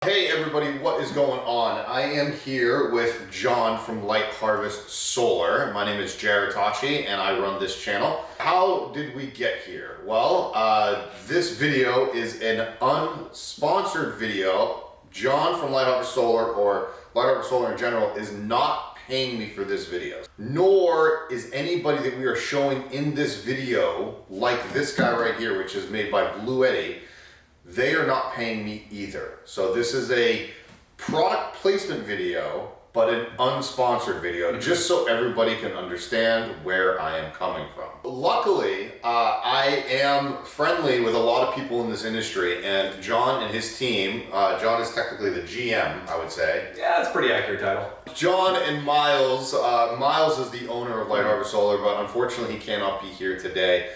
Hey everybody, what is going on? I am here with John from Light Harvest Solar. My name is Jared Tachi and I run this channel. How did we get here? Well, this video is an unsponsored video. John from Light Harvest Solar, or Light Harvest Solar in general, is not paying me for this video. Nor is anybody that we are showing in this video, like this guy right here, which is made by Bluetti. They are not paying me either. So this is a product placement video, but an unsponsored video, just so everybody can understand where I am coming from. Luckily, I am friendly with a lot of people in this industry, and John and his team, John is technically the GM, I would say. Yeah, that's a pretty accurate title. John and Miles, Miles is the owner of Light Harvest Solar, but unfortunately he cannot be here today.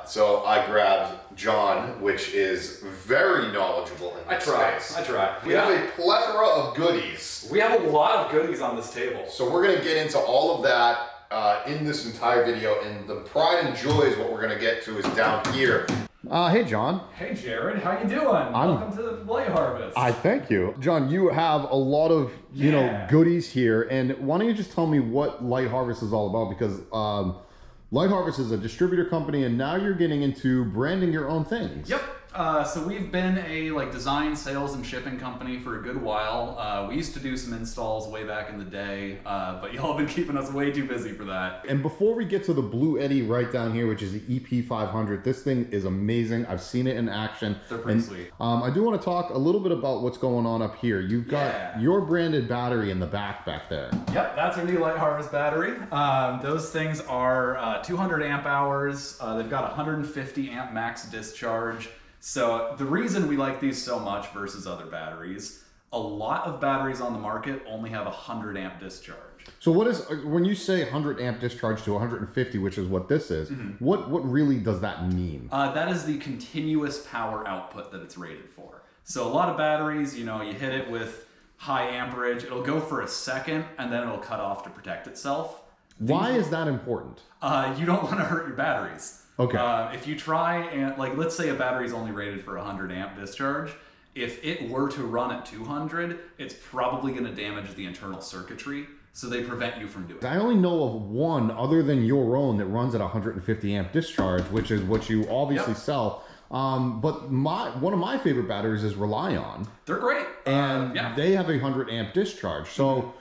So I grabbed John, which is very knowledgeable in this space. I try. We have a plethora of goodies. We have a lot of goodies on this table. So we're gonna get into all of that in this entire video, and the pride and joy is what we're gonna get to is down here. Hey John. Hey Jared, how you doing? Welcome to Light Harvest. I thank you. John, you have a lot of, you know, goodies here, and why don't you just tell me what Light Harvest is all about, because Light Harvest is a distributor company, and now you're getting into branding your own things. Yep. So we've been a design, sales, and shipping company for a good while. We used to do some installs way back in the day, but y'all have been keeping us way too busy for that. And before we get to the Bluetti right down here, which is the EP500, this thing is amazing. I've seen it in action. They're pretty sweet. I do want to talk a little bit about what's going on up here. You've got your branded battery in the back there. Yep, that's our new Light Harvest battery. Those things are 200 amp hours. They've got 150 amp max discharge. So the reason we like these so much versus other batteries, a lot of batteries on the market only have 100 amp discharge. So what is, when you say 100 amp discharge to 150, which is what this is, what really does that mean? That is the continuous power output that it's rated for. So a lot of batteries, you know, you hit it with high amperage, it'll go for a second and then it'll cut off to protect itself. Why is that important? You don't want to hurt your batteries. Okay. If you try and, let's say a battery is only rated for 100 amp discharge. If it were to run at 200, it's probably going to damage the internal circuitry. So they prevent you from doing it. I only know of one other than your own that runs at 150 amp discharge, which is what you obviously sell. But one of my favorite batteries is Relion. They're great. And they have 100 amp discharge. So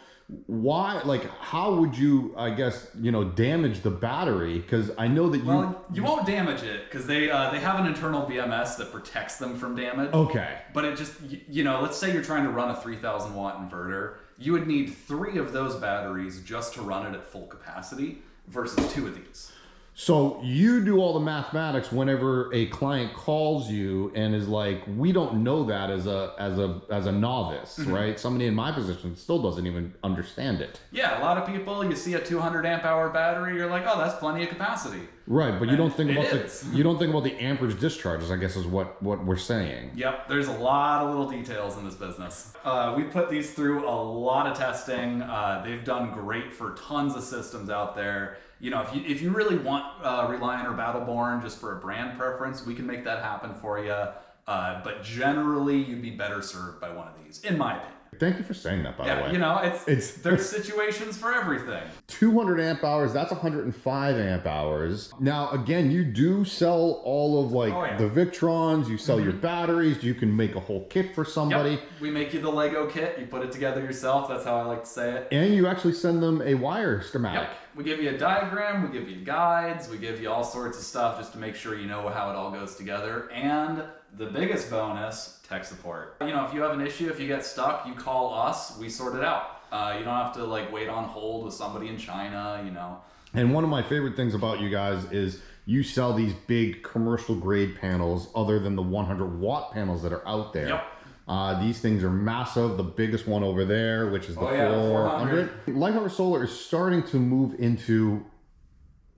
why, how would you, I guess, you know, damage the battery? Because I know that you won't damage it because they have an internal BMS that protects them from damage. Okay. But it just, you know, let's say you're trying to run a 3,000 watt inverter. You would need 3 of those batteries just to run it at full capacity versus 2 of these. So you do all the mathematics whenever a client calls you and is like, we don't know that as a novice, right? Somebody in my position still doesn't even understand it. Yeah, a lot of people, you see a 200 amp hour battery, you're like, oh, that's plenty of capacity. Right, but you don't think about the amperage discharges, I guess is what we're saying. Yep, there's a lot of little details in this business. We put these through a lot of testing. They've done great for tons of systems out there. You know, if you really want Reliant or Battleborn just for a brand preference, we can make that happen for you. But generally, you'd be better served by one of these, in my opinion. Thank you for saying that, by the way. Yeah, you know, there's situations for everything. 200 amp hours, that's 105 amp hours. Now, again, you do sell all of the Victrons, you sell your batteries, you can make a whole kit for somebody. Yep. We make you the Lego kit, you put it together yourself, that's how I like to say it. And you actually send them a wire schematic. Yep. We give you a diagram, we give you guides, we give you all sorts of stuff just to make sure you know how it all goes together. And the biggest bonus, tech support. You know, if you have an issue, if you get stuck, you call us, we sort it out. You don't have to wait on hold with somebody in China, you know. And one of my favorite things about you guys is you sell these big commercial grade panels other than the 100 watt panels that are out there. Yep. These things are massive. The biggest one over there, which is the 400. Light Harvest Solar is starting to move into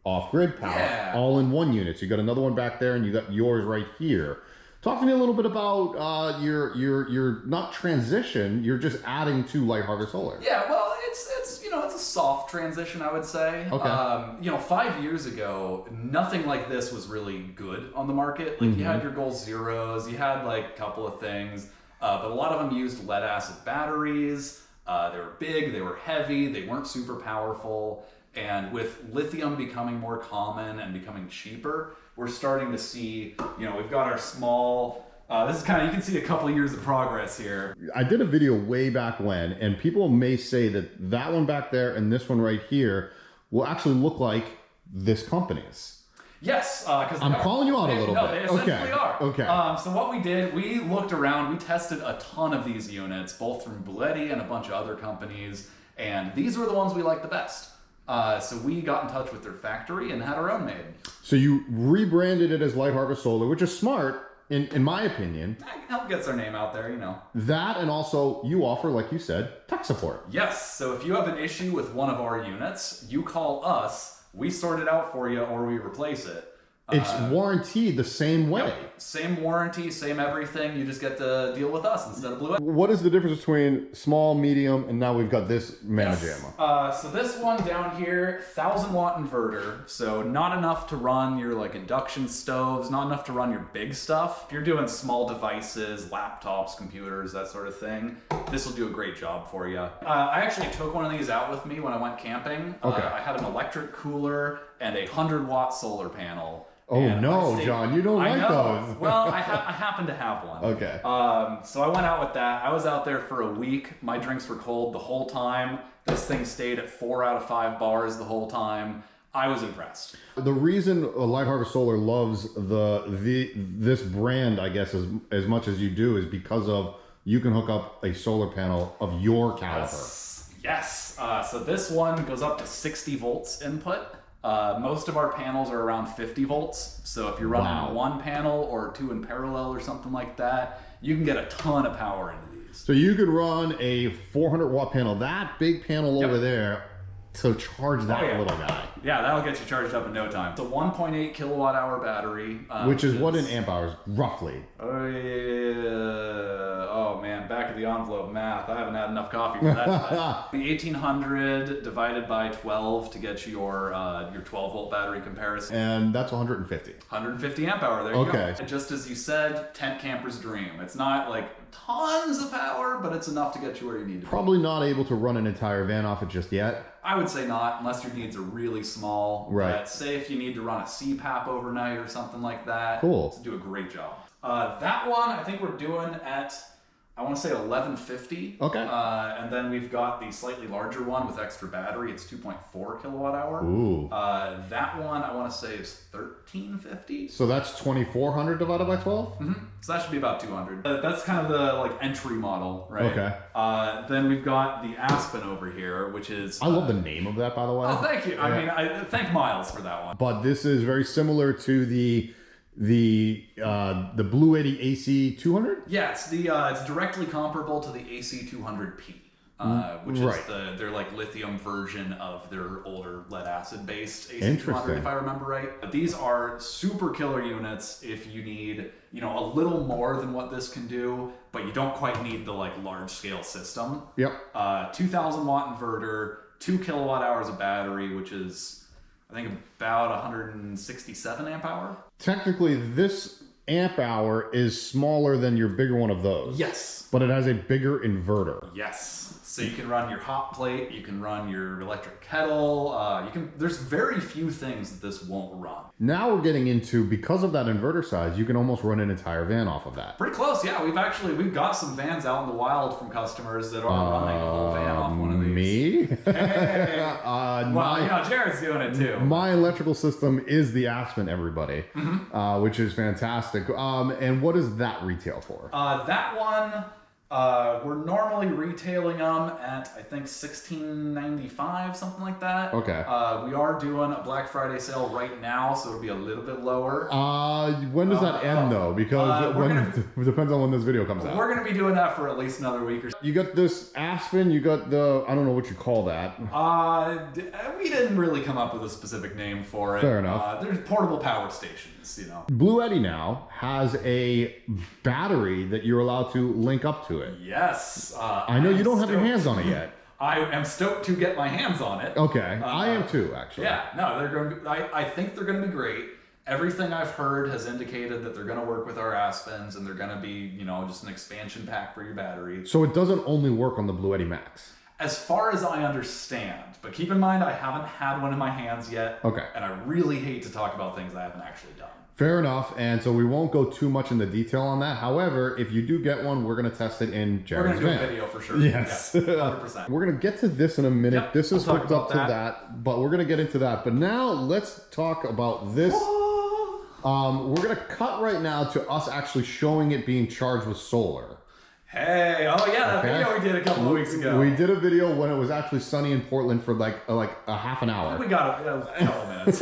off-grid power, all in one unit. So you got another one back there and you got yours right here. Talk to me a little bit about your not transition, you're just adding to Light Harvest Solar. Yeah, well, it's you know, it's a soft transition, I would say. Okay. You know, 5 years ago, nothing like this was really good on the market. Like you had your Goal Zeros, you had a couple of things. but a lot of them used lead acid batteries. They were big, they were heavy, they weren't super powerful. And with lithium becoming more common and becoming cheaper, we're starting to see, we've got our small, this is kind of, you can see a couple of years of progress here. I did a video way back when, and people may say that that one back there and this one right here will actually look like this company's. Yes, because I'm calling you out a little bit. No, they essentially are. Okay. So what we did, we looked around, we tested a ton of these units, both from Bluetti and a bunch of other companies, and these were the ones we liked the best. So we got in touch with their factory and had our own made. So you rebranded it as Light Harvest Solar, which is smart, in my opinion. Help gets our name out there, That, and also you offer, like you said, tech support. Yes, so if you have an issue with one of our units, you call us, we sort it out for you, or we replace it. It's warranted the same way. Yep. Same warranty, same everything. You just get to deal with us instead of Bluetti. What is the difference between small, medium, and now we've got this Manajama? So this one down here, 1,000-watt inverter. So not enough to run your induction stoves, not enough to run your big stuff. If you're doing small devices, laptops, computers, that sort of thing, this will do a great job for you. I actually took one of these out with me when I went camping. Okay. I had an electric cooler and a 100-watt solar panel. Oh no, John, you don't like those. Well, I happen to have one. Okay. So I went out with that. I was out there for a week. My drinks were cold the whole time. This thing stayed at 4 out of 5 bars the whole time. I was impressed. The reason Light Harvest Solar loves this brand, I guess, as much as you do, is because of you can hook up a solar panel of your caliber. Yes. So this one goes up to 60 volts input. Most of our panels are around 50 volts. So if you're running one panel or 2 in parallel or something like that, you can get a ton of power into these. So you could run a 400-watt panel, that big panel over there, to charge that little guy. Yeah, that'll get you charged up in no time. It's a 1.8 kilowatt hour battery. Which is what in amp hours, roughly? Oh man, back of the envelope math. I haven't had enough coffee for that. The 1800 divided by 12 to get you your 12-volt battery comparison. And that's 150. 150 amp hour, there you go. And just as you said, tent camper's dream. It's not tons of power, but it's enough to get you where you need to be. Probably not able to run an entire van off it just yet. I would say not, unless your needs are really small. Right. But say if you need to run a CPAP overnight or something like that. Cool. Do a great job. That one, I think we're doing at, I want to say 1150. Okay. And then we've got the slightly larger one with extra battery. It's 2.4 kilowatt hour. Ooh. That one, I want to say, is 1350. So that's 2400 divided by 12? Mm-hmm. So that should be about 200. That's kind of the entry model, right? Okay. Then we've got the Aspen over here, which is... I love the name of that, by the way. Oh, thank you. I mean, I thank Miles for that one. But this is very similar to the Bluetti AC 200? Yeah, it's directly comparable to the AC 200P. Which is their lithium version of their older lead acid based AC 200, if I remember right. But these are super killer units if you need, a little more than what this can do, but you don't quite need the large scale system. Yep. 2000 watt inverter, 2 kilowatt hours of battery, which is I think about 167 amp hour. Technically, this amp hour is smaller than your bigger one of those. Yes. But it has a bigger inverter. Yes. So you can run your hot plate, you can run your electric kettle, there's very few things that this won't run. Now we're getting into, because of that inverter size, you can almost run an entire van off of that. Pretty close, yeah. We've got some vans out in the wild from customers that are running a whole van off one of these. Me? Hey. Jared's doing it too. My electrical system is the Aspen, everybody, which is fantastic. And what does that retail for? That one... we're normally retailing them at, I think, $16.95, something like that. Okay. We are doing a Black Friday sale right now, so it'll be a little bit lower. When does that end, though? Because it depends on when this video comes out. We're going to be doing that for at least another week or so. You got this Aspen, you got the, I don't know what you call that. We didn't really come up with a specific name for it. Fair enough. There's portable power stations, Bluetti now has a battery that you're allowed to link up to it. Yes. I know you don't have your hands on it yet. I am stoked to get my hands on it. Okay, I am too, actually. Yeah, no, they're going to be, I think they're going to be great. Everything I've heard has indicated that they're going to work with our Aspens, and they're going to be, you know, just an expansion pack for your battery. So it doesn't only work on the Bluetti Max? As far as I understand, but keep in mind I haven't had one in my hands yet. Okay. And I really hate to talk about things I haven't actually done. Fair enough, and so we won't go too much into detail on that. However, if you do get one, we're going to test it in Jared's van. We're going to do a video for sure. Yes. 100%. We're going to get to this in a minute. Yep, this is we'll hooked up to that, but we're going to get into that. But now let's talk about this. We're going to cut right now to us actually showing it being charged with solar. Hey, oh yeah, that video we did a couple of weeks ago. We did a video when it was actually sunny in Portland for like a half an hour. We got a couple minutes.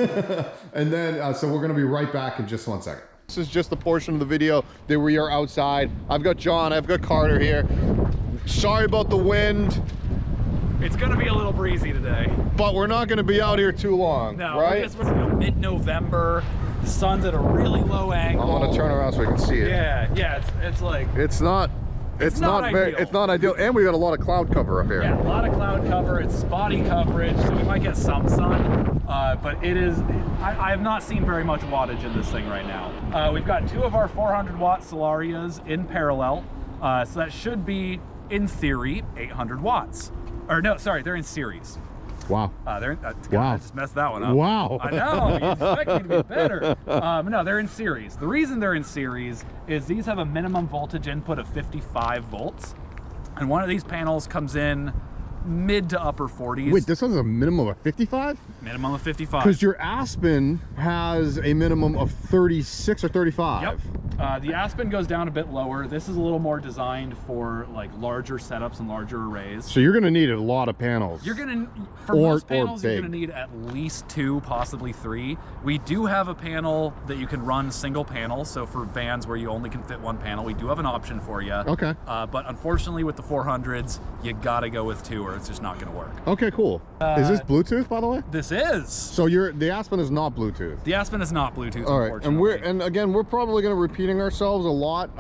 And then, so we're going to be right back in just 1 second. This is just the portion of the video that we are outside. I've got John, I've got Carter here. Sorry about the wind. It's going to be a little breezy today. But we're not going to be out here too long, no, right? It's mid-November. The sun's at a really low angle. I want to turn around so we can see it. Yeah, it's like... It's not ideal, and we got a lot of cloud cover up here. Yeah, a lot of cloud cover. It's spotty coverage, so we might get some sun, but it is. I have not seen very much wattage in this thing right now. We've got 2 of our 400 watt Solarias in parallel, so that should be, in theory, 800 watts. Or no, sorry, they're in series. Wow. God, wow. I just messed that one up. Wow. I know, you expect me to be better. No, they're in series. The reason they're in series is these have a minimum voltage input of 55 volts. And one of these panels comes in mid to upper 40s. Wait, this one's a minimum of 55? Minimum of 55. Because your Aspen has a minimum of 36 or 35. Yep. The Aspen goes down a bit lower. This is a little more designed for like larger setups and larger arrays. So you're gonna need a lot of panels. You're gonna, for most panels, you're gonna need at least 2, possibly 3. We do have a panel that you can run single panel. So for vans where you only can fit 1 panel, we do have an option for you. Okay. But unfortunately with the 400s, you gotta go with 2 or it's just not gonna work. Okay, cool. Is this Bluetooth, by the way? This is. So the Aspen is not Bluetooth. The Aspen is not Bluetooth, all right, unfortunately. and again, we're probably going to repeating ourselves a lot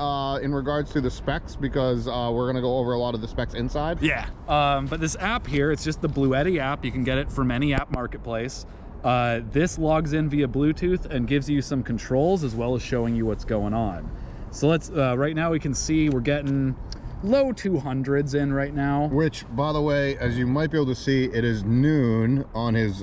in regards to the specs because we're going to go over a lot of the specs inside. Yeah. But this app here, it's just the Bluetti app. You can get it from any app marketplace. This logs in via Bluetooth and gives you some controls as well as showing you what's going on. So let's right now we can see we're getting low 200s in right now. Which, by the way, as you might be able to see, it is noon on his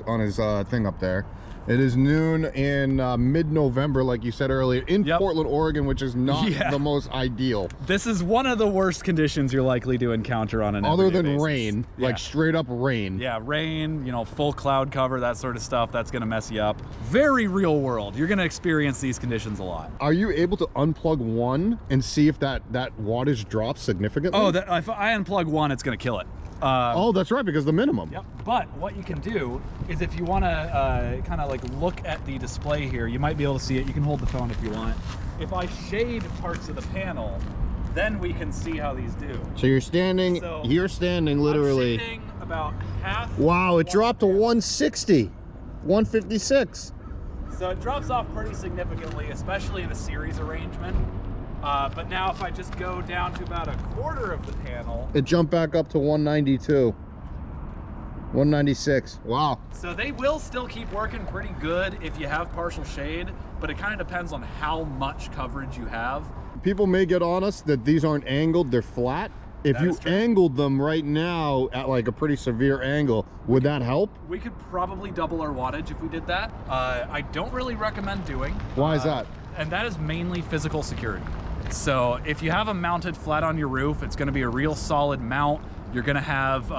thing up there. It is noon in mid-November, like you said earlier, in Portland, Oregon, which is not the most ideal. This is one of the worst conditions you're likely to encounter on an other than basis. Rain, like straight up rain. Yeah, rain, you know, full cloud cover, that sort of stuff, that's gonna mess you up. Very real world. You're gonna experience these conditions a lot. Are you able to unplug one and see if that wattage drops significantly? Oh, if I unplug one, it's gonna kill it. Oh, that's right, because the minimum. Yep. But what you can do is if you want to kind of like look at the display here, you might be able to see it. You can hold the phone if you want. If I shade parts of the panel, then we can see how these do. So you're standing, literally. I'm shading about half. Wow, it dropped to 160, 156. So it drops off pretty significantly, especially in a series arrangement. But now if I just go down to about a quarter of the panel, it jumped back up to 192, 196. Wow. So they will still keep working pretty good if you have partial shade, but it kind of depends on how much coverage you have. People may get on us that these aren't angled, they're flat. If you angled them right now at like a pretty severe angle, would that help? We could probably double our wattage if we did that. I don't really recommend doing. Why is that? And that is mainly physical security. So if you have them mounted flat on your roof, it's going to be a real solid mount. You're going to have,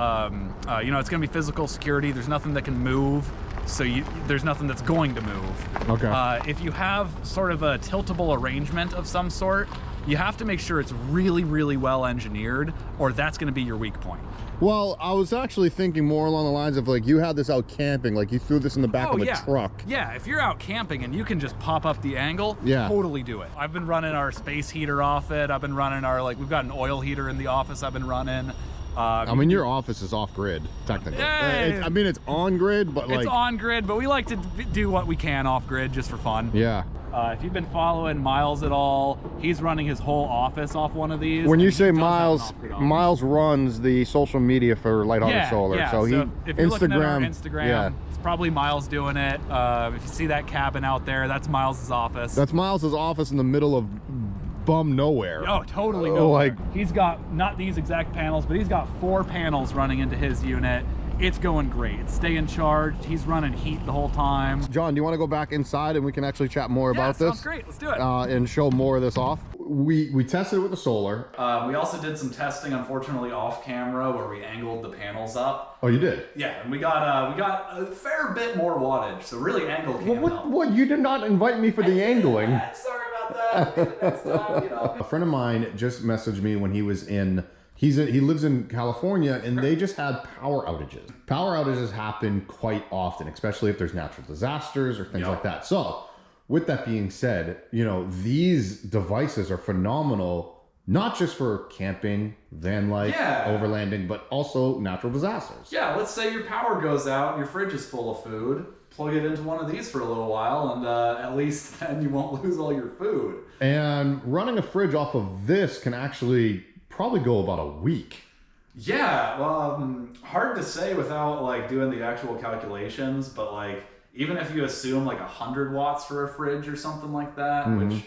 you know, it's going to be physical security. There's nothing that can move. So there's nothing that's going to move. Okay. If you have sort of a tiltable arrangement of some sort, you have to make sure it's really, really well engineered, or that's going to be your weak point. Well, I was actually thinking more along the lines of like you had this out camping, like you threw this in the back of a truck. Yeah, if you're out camping and you can just pop up the angle, totally do it. I've been running our space heater off it. I've been running our, like, we've got an oil heater in the office I've been running. I mean, your office is off grid, technically. I mean, it's on grid, but like... It's on grid, but we like to do what we can off grid just for fun. Yeah. If you've been following Miles at all, he's running his whole office off one of these. When you say he does have an Miles, off-grid office. Miles runs the social media for Light Harvest Solar. Yeah. So he if you're looking at our Instagram, Instagram, yeah. it's probably Miles doing it. If you see that cabin out there, that's Miles's office. That's Miles's office in the middle of bum nowhere. Oh, totally no. Like, he's got not these exact panels, but he's got 4 panels running into his unit. It's going great. It's staying charged. He's running heat the whole time. John, do you want to go back inside and we can actually chat more about this? Sounds great. Let's do it. And show more of this off. We tested it with the solar. We also did some testing, unfortunately, off camera, where we angled the panels up. Oh, you did? Yeah, and we got a fair bit more wattage. So really angled cam helped. What? You did not invite me for the angling. Sorry about that. Maybe next time, you know. A friend of mine just messaged me when he was in. He lives in California, and they just had power outages. Power outages happen quite often, especially if there's natural disasters or things like that. So, with that being said, you know, these devices are phenomenal, not just for camping, van life, overlanding, but also natural disasters. Yeah, let's say your power goes out and your fridge is full of food. Plug it into one of these for a little while, and at least then you won't lose all your food. And running a fridge off of this can actually probably go about a week. Yeah, well, hard to say without like doing the actual calculations, but like even if you assume like 100 watts for a fridge or something like that, which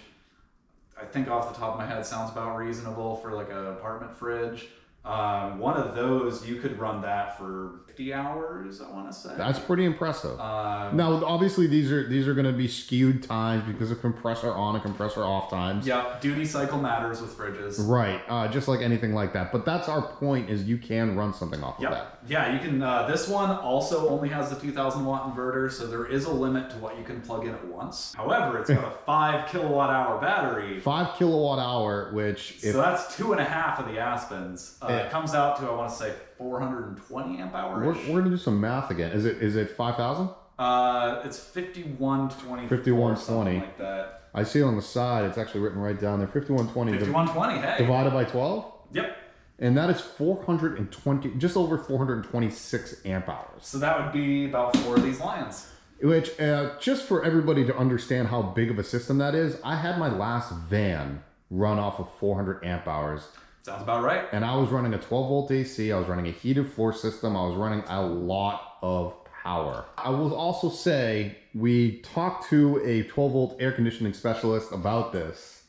I think off the top of my head sounds about reasonable for like an apartment fridge. One of those, you could run that for 50 hours, I want to say. That's pretty impressive. Now, obviously, these are going to be skewed times because of compressor on and compressor off times. Yeah, duty cycle matters with fridges. Right, just like anything like that. But that's our point, is you can run something off of that. Yeah, you can. This one also only has the 2,000 watt inverter, so there is a limit to what you can plug in at once. However, it's got a 5 kilowatt hour battery. 5 kilowatt hour, which... So that's 2.5 of the Aspens. It comes out to, I want to say, 420 amp hours. We're going to do some math again. Is it 5,000? It's 5120. 5120. Something like that. I see it on the side. It's actually written right down there. 5120. 5120, hey. Divided by 12? Yep. And that is 420, just over 426 amp hours. So that would be about 4 of these Lions. Which, just for everybody to understand how big of a system that is, I had my last van run off of 400 amp hours. Sounds about right. And I was running a 12 volt AC. I was running a heated floor system. I was running a lot of power. I will also say we talked to a 12 volt air conditioning specialist about this,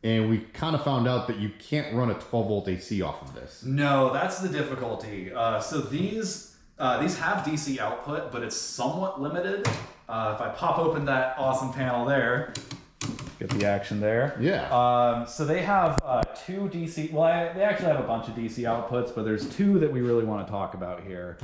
and we kind of found out that you can't run a 12 volt AC off of this. No, that's the difficulty. So these have DC output, but it's somewhat limited. If I pop open that awesome panel there, get the action there. Yeah. So they have 2 DC, well, they actually have a bunch of DC outputs, but there's 2 that we really want to talk about here.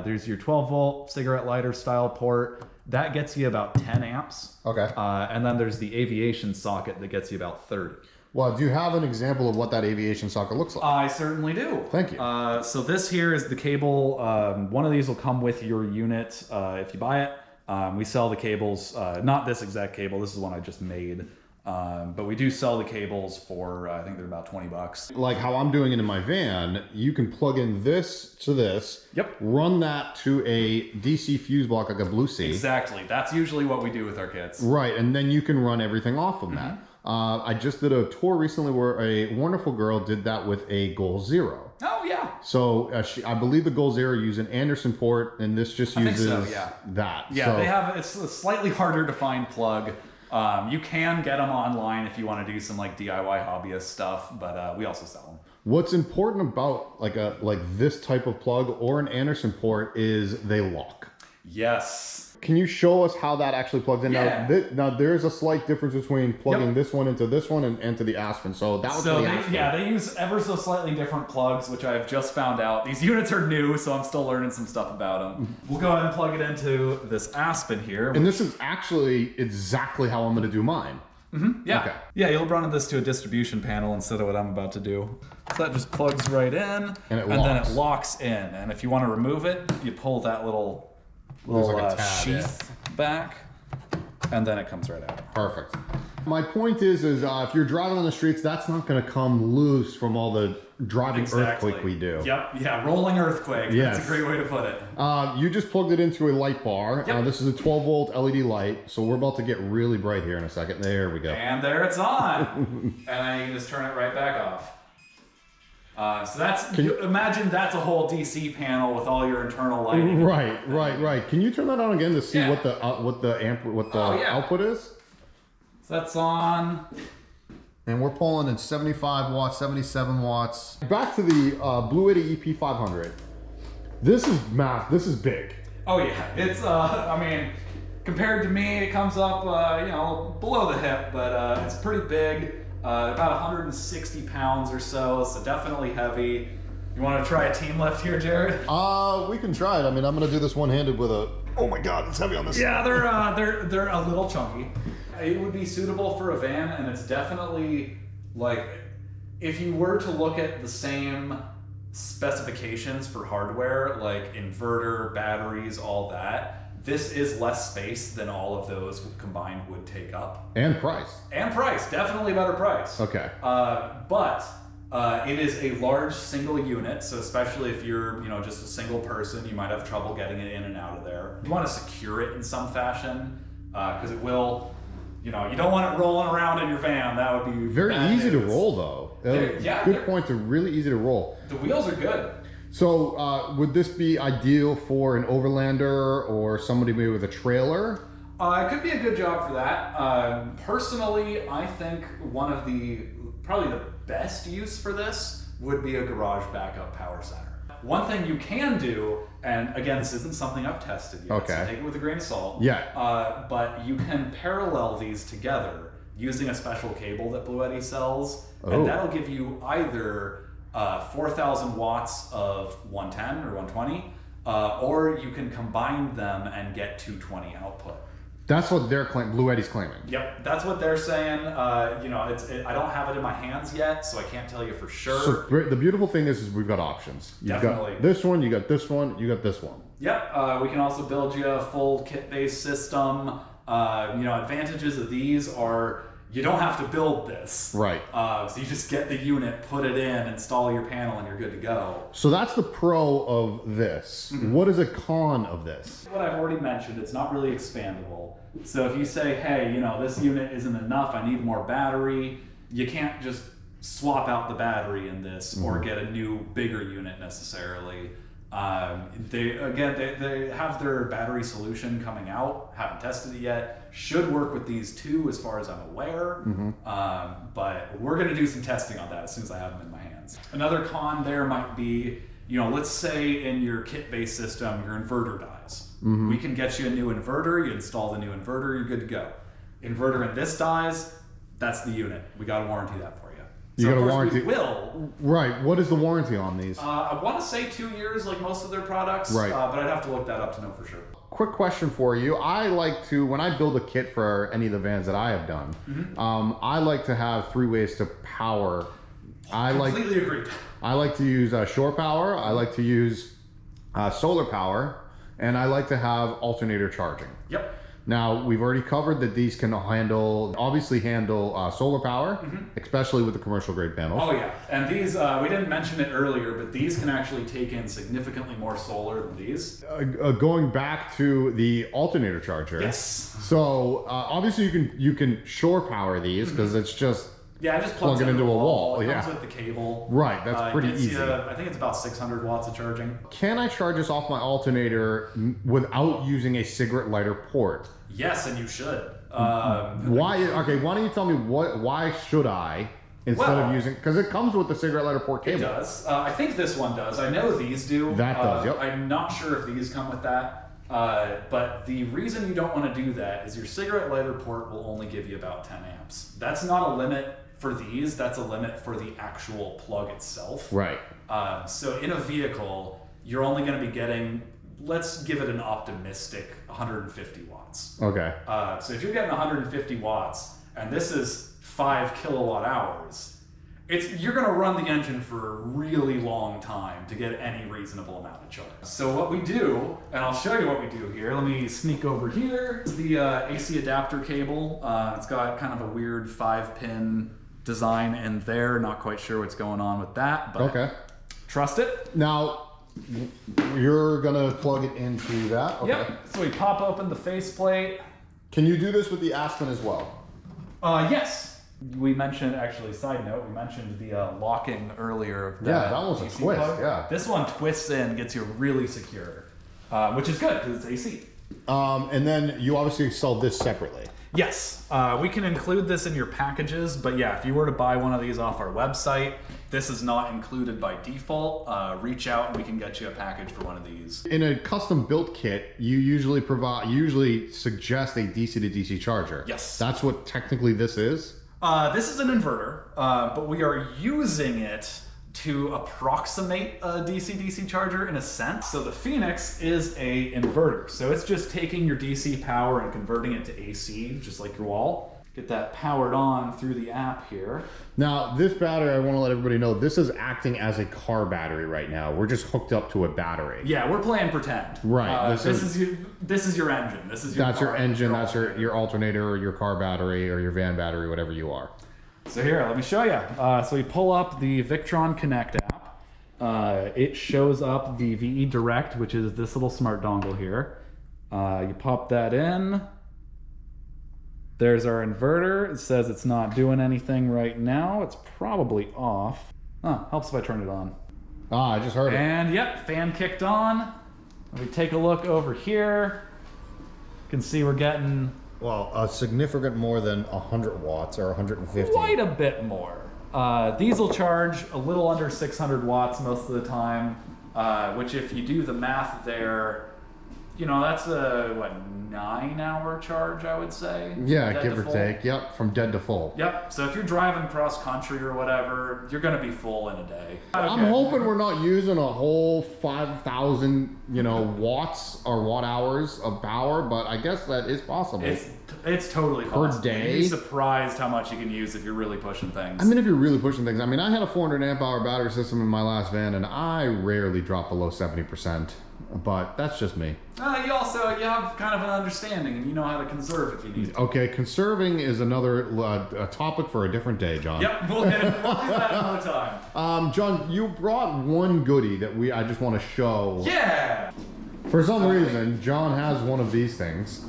There's your 12 volt cigarette lighter style port. That gets you about 10 amps. Okay. And then there's the Aviation Socket that gets you about 30. Well, do you have an example of what that Aviation Socket looks like? I certainly do. Thank you. So this here is the cable. One of these will come with your unit if you buy it. We sell the cables, not this exact cable. This is one I just made. But we do sell the cables for, I think they're about 20 bucks. Like how I'm doing it in my van, you can plug in this to this. Yep. Run that to a DC fuse block like a Bluetti. Exactly. That's usually what we do with our kits. Right, and then you can run everything off of that. I just did a tour recently where a wonderful girl did that with a Goal Zero. Oh, yeah. So I believe the Goal Zero used an Anderson port, and this just uses that. Yeah, so, they have, it's a slightly harder to find plug. You can get them online if you want to do some like DIY hobbyist stuff, but we also sell them. What's important about like this type of plug or an Anderson port is they lock. Yes. Can you show us how that actually plugs in? Yeah. Now there's a slight difference between plugging this one into this one and to the Aspen. So that was the Aspen. Yeah, they use ever so slightly different plugs, which I've just found out. These units are new, so I'm still learning some stuff about them. We'll go ahead and plug it into this Aspen here. And this is actually exactly how I'm going to do mine. Yeah. Okay. Yeah, you'll run this to a distribution panel instead of what I'm about to do. So that just plugs right in, and then it locks in. And if you want to remove it, you pull that little like a tab, sheath back, and then it comes right out. Perfect. My point is if you're driving on the streets, that's not going to come loose from all the driving earthquake we do. Yep, yeah, rolling earthquake. Yes. That's a great way to put it. You just plugged it into a light bar. Yep. This is a 12 volt LED light, so we're about to get really bright here in a second. There we go. And there it's on. And then you can just turn it right back off. So that's, imagine that's a whole DC panel with all your internal lighting. Right. Can you turn that on again to see what the output is? So that's on. And we're pulling in 75 watts, 77 watts. Back to the Bluetti EP500. This is big. Oh yeah, it's I mean, compared to me, it comes up below the hip, but it's pretty big. About 160 pounds or so definitely heavy. You want to try a team lift here, Jared? We can try it. I mean, I'm gonna do this one-handed with a. Oh my God, it's heavy on this. Yeah, they're a little chunky. It would be suitable for a van, and it's definitely like if you were to look at the same specifications for hardware, like inverter, batteries, all that. This is less space than all of those combined would take up. And price. Definitely a better price. Okay. But it is a large single unit, so especially if you're just a single person, you might have trouble getting it in and out of there. You want to secure it in some fashion, because it will, you don't want it rolling around in your van. That would be very easy to roll though. Good point. They're really easy to roll. The wheels are good. So would this be ideal for an Overlander or somebody maybe with a trailer? It could be a good job for that. Personally, I think probably the best use for this would be a garage backup power center. One thing you can do, and again, this isn't something I've tested yet, so take it with a grain of salt. Yeah. But you can parallel these together using a special cable that Bluetti sells, and that'll give you either 4,000 watts of 110 or 120, or you can combine them and get 220 output. That's what Bluetti's claiming. Yep, that's what they're saying. I don't have it in my hands yet, so I can't tell you for sure. So the beautiful thing is we've got options. You've got this one, you got this one, you got this one. Yep, we can also build you a full kit-based system. Advantages of these are you don't have to build this. Right. So you just get the unit, put it in, install your panel, and you're good to go. So that's the pro of this. Mm-hmm. What is a con of this? What I've already mentioned, it's not really expandable. So if you say, hey, this unit isn't enough, I need more battery, you can't just swap out the battery in this or get a new, bigger unit necessarily. They have their battery solution coming out. Haven't tested it yet. Should work with these too, as far as I'm aware. But we're going to do some testing on that as soon as I have them in my hands. Another con there might be, let's say in your kit-based system, your inverter dies. We can get you a new inverter. You install the new inverter, you're good to go. Inverter in this dies, that's the unit. We got to warranty that for you. You got a warranty? We will. Right. What is the warranty on these? I want to say 2 years, like most of their products. Right. But I'd have to look that up to know for sure. Quick question for you. I like to, when I build a kit for any of the vans that I have done, I like to have 3 ways to power. Completely agreed. I like to use shore power. I like to use solar power, and I like to have alternator charging. Yep. Now, we've already covered that these can obviously handle solar power, especially with the commercial grade panels. Oh yeah, and these, we didn't mention it earlier, but these can actually take in significantly more solar than these. Going back to the alternator charger. Yes. So obviously you can shore power these because it's just just plug it into a wall. It comes with the cable. Right, that's pretty easy. I think it's about 600 watts of charging. Can I charge this off my alternator without using a cigarette lighter port? Yes, and you should. Why? Okay, why don't you tell me why should I instead of using, because it comes with the cigarette lighter port cable. It does. I think this one does. I know these do. That does, yep. I'm not sure if these come with that. But the reason you don't want to do that is your cigarette lighter port will only give you about 10 amps. That's not a limit for these, that's a limit for the actual plug itself. Right. So in a vehicle, you're only going to be getting, let's give it an optimistic 150 watts. Okay. So if you're getting 150 watts, and this is 5 kilowatt hours, you're going to run the engine for a really long time to get any reasonable amount of charge. So what we do, and I'll show you what we do here. Let me sneak over here. This is the AC adapter cable. It's got kind of a weird 5-pin design in there. Not quite sure what's going on with that, but Okay. Trust it. Now, you're gonna plug it into that? Okay. Yep. So we pop open the faceplate. Can you do this with the Aspen as well? Yes. We mentioned, actually, side note, we mentioned the locking earlier of that. Yeah, that was a AC twist, plug. yeah. This one twists in, gets you really secure, which is good because it's AC. And then you obviously sell this separately. Yes, we can include this in your packages, but yeah, if you were to buy one of these off our website, this is not included by default. Reach out and we can get you a package for one of these. In a custom built kit, you usually suggest a DC to DC charger. Yes. That's what technically this is? This is an inverter, but we are using it to approximate a DC-DC charger in a sense. So the Phoenix is a inverter. So it's just taking your DC power and converting it to AC, just like your wall. Get that powered on through the app here. Now, this battery, I want to let everybody know, this is acting as a car battery right now. We're just hooked up to a battery. Yeah, we're playing pretend. Right. This is your engine. This is your That's car, your engine, that's your alternator, or your car battery, or your van battery, whatever you are. So here, let me show you. So we pull up the Victron Connect app. It shows up the VE Direct, which is this little smart dongle here. You pop that in. There's our inverter. It says it's not doing anything right now. It's probably off. Oh, helps if I turn it on. Ah, I just heard it. And yep, fan kicked on. If we take a look over here, you can see we're getting Well, a significant more than 100 watts or 150. quite a bit more. These will charge a little under 600 watts most of the time, which if you do the math there, you know, that's a, what, 9-hour charge, I would say? Yeah, Dead give to or full. take. Yep, from dead to full. Yep, so if you're driving cross country or whatever, you're gonna be full in a day. I'm Okay. hoping we're not using a whole 5,000, watts or watt hours of power, but I guess that is possible. It's totally Per possible. day? You'd be surprised how much you can use if you're really pushing things. I mean, if you're really pushing things. I mean, I had a 400 amp hour battery system in my last van, and I rarely drop below 70%, but that's just me. you have kind of an understanding and you know how to conserve if you need to. Okay, conserving is another a topic for a different day, John. Yep, we'll do that another time. John, you brought one goodie that I just want to show. Yeah! For some reason, John has one of these things.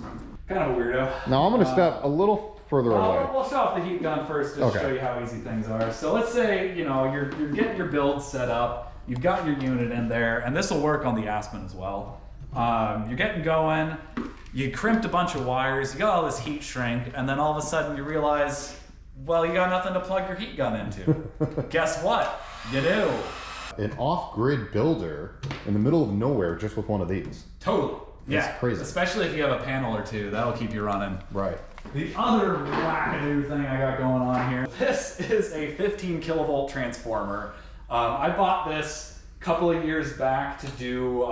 Kind of a weirdo. Now I'm going to step a little further away. We'll show off the heat gun first just to Okay. show you how easy things are. So let's say, you're getting your build set up, you've got your unit in there, and this will work on the Aspen as well. You're getting going, you crimped a bunch of wires, you got all this heat shrink, and then all of a sudden you realize, well, you got nothing to plug your heat gun into. Guess what? You do. An off-grid builder in the middle of nowhere just with one of these. Totally. That's Yeah, crazy. especially if you have a panel or two, that'll keep you running. Right. The other wackadoo thing I got going on here, this is a 15 kilovolt transformer. I bought this a couple of years back to do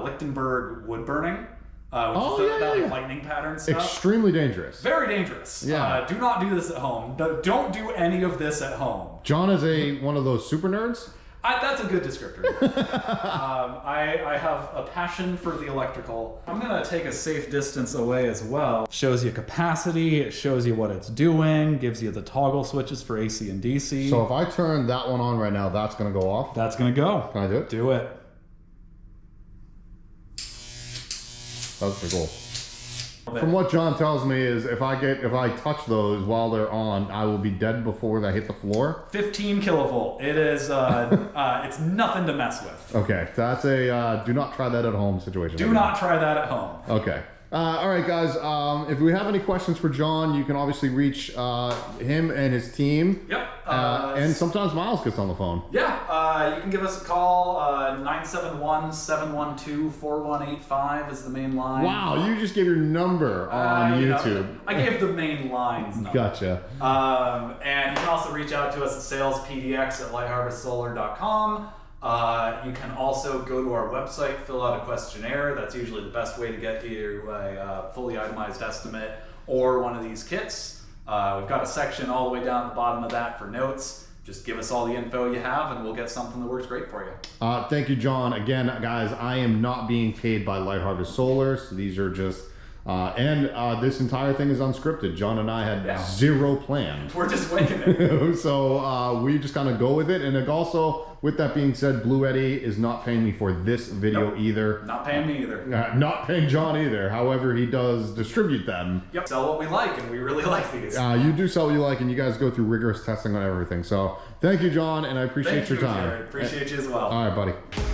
Lichtenberg wood burning, which is that lightning pattern stuff. Extremely dangerous. Very dangerous. Yeah. Do not do this at home. Don't do any of this at home. John is one of those super nerds. That's a good descriptor. I have a passion for the electrical. I'm gonna take a safe distance away as well. Shows you capacity, it shows you what it's doing, gives you the toggle switches for AC and DC. So if I turn that one on right now, that's going to go off. That's gonna go. Can I do it? Do it. That was pretty cool. From what John tells me is if I touch those while they're on, I will be dead before they hit the floor. 15 kilovolt. It is, it's nothing to mess with. Okay, that's a do not try that at home situation. Do not try that at home. Okay. All right, guys. If we have any questions for John, you can obviously reach him and his team. Yep. And sometimes Miles gets on the phone. Yeah, you can give us a call. 971-712-4185 is the main line. Wow, you just gave your number on YouTube. I gave the main lines number. Gotcha. And you can also reach out to us at salespdx@lightharvestsolar.com. You can also go to our website, fill out a questionnaire. That's usually the best way to get you a fully itemized estimate or one of these kits. We've got a section all the way down at the bottom of that for notes. just give us all the info you have and we'll get something that works great for you. Thank you, John. Again, guys, I am not being paid by Light Harvest Solar, so these are just, this entire thing is unscripted. John and I had zero planned. We're just winging it. So we just kind of go with it. And also, with that being said, Bluetti is not paying me for this video either. Not paying me either. Not paying John either. However, he does distribute them. Yep. Sell what we like, and we really like these. You do sell what you like, and you guys go through rigorous testing on everything. So thank you, John, and I appreciate your time. Jared. Appreciate you as well. All right, buddy.